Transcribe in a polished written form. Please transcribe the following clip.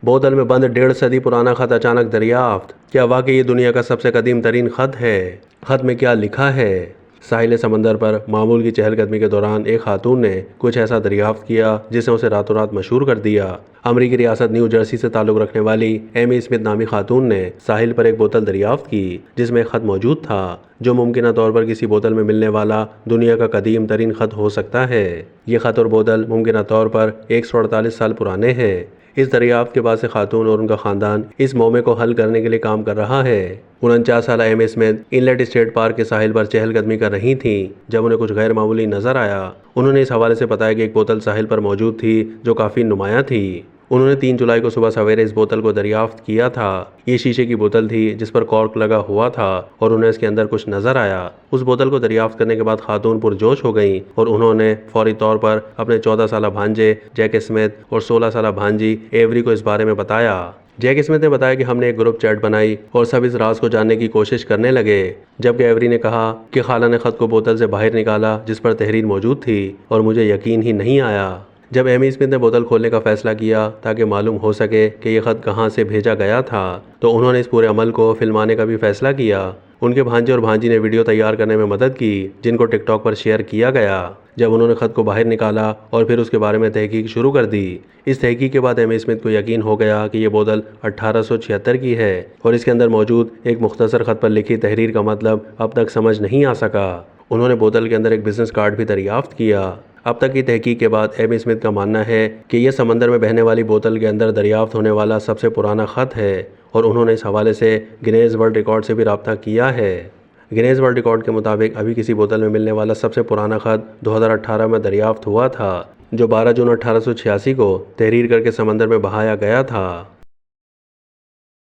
बोतल में बंद 1.5 सदी पुराना खत अचानक दरियाफ्त। क्या वाकई ये दुनिया का सबसे कदीम तरीन खत है? खत में क्या लिखा है? साहिल समंदर पर मामूल की चहलकदमी के दौरान एक खातून ने कुछ ऐसा दरियाफ्त किया जिसने उसे रातों रात मशहूर कर दिया। अमरीकी रियासत न्यू जर्सी से ताल्लुक रखने वाली एमी स्मिथ नामी खातून ने साहिल पर एक बोतल दरियाफ्त की जिसमें एक खत मौजूद था जो मुमकिन तौर पर किसी बोतल में मिलने वाला दुनिया का कदीम तरीन खत हो सकता है। ये खत और बोतल मुमकिन तौर पर 148 साल पुराने हैं। इस दरियाफ्त के बाद से खातून और उनका खानदान इस मौमे को हल करने के लिए काम कर रहा है। 49 साल M Smith Inlet State Park के साहिल पर चहलकदमी कर रही थीं जब उन्हें कुछ गैर मामूली नजर आया। उन्होंने इस हवाले से बताया कि एक बोतल साहिल पर मौजूद थी जो काफ़ी नुमाया थी। उन्होंने 3 जुलाई को सुबह सवेरे इस बोतल को दरियाफ्त किया था। ये शीशे की बोतल थी जिस पर कॉर्क लगा हुआ था और उन्हें इसके अंदर कुछ नजर आया। उस बोतल को दरियाफ्त करने के बाद खातून पुरजोश हो गईं और उन्होंने फौरी तौर पर अपने 14 साल भांजे जैक स्मिथ और 16 साल भांजी एवरी को इस बारे में बताया। जैक स्मिथ ने बताया कि हमने एक ग्रुप चैट बनाई और सब इस राज को जानने की कोशिश करने लगे, जबकि एवरी ने कहा कि खाला ने खत को बोतल से बाहर निकाला जिस पर तहरीर मौजूद थी और मुझे यकीन ही नहीं आया। जब एमी स्मिथ ने बोतल खोलने का फैसला किया ताकि मालूम हो सके कि यह खत कहां से भेजा गया था तो उन्होंने इस पूरे अमल को फिल्माने का भी फैसला किया। उनके भांजे और भांजी ने वीडियो तैयार करने में मदद की जिनको टिकटॉक पर शेयर किया गया। जब उन्होंने खत को बाहर निकाला और फिर उसके बारे में तहकीक शुरू कर दी। इस तहकीक के बाद एमी स्मिथ को यकीन हो गया कि यह बोतल 1876 की है और इसके अंदर मौजूद एक मुख्तसर खत पर लिखी तहरीर का मतलब अब तक समझ नहीं आ सका। उन्होंने बोतल के अंदर एक बिजनेस कार्ड भी दरियाफ्त किया। अब तक की तहकीक के बाद एमी स्मिथ का मानना है कि यह समंदर में बहने वाली बोतल के अंदर दरियाफ्त होने वाला सबसे पुराना खत है और उन्होंने इस हवाले से गिनेज वर्ल्ड रिकॉर्ड से भी रब्ता किया है। गिनेज वर्ल्ड रिकॉर्ड के मुताबिक अभी किसी बोतल में मिलने वाला सबसे पुराना खत 2018 में दरियाफ्त हुआ था जो 12 जून 1886 को तहरीर करके समंदर में बहाया गया था।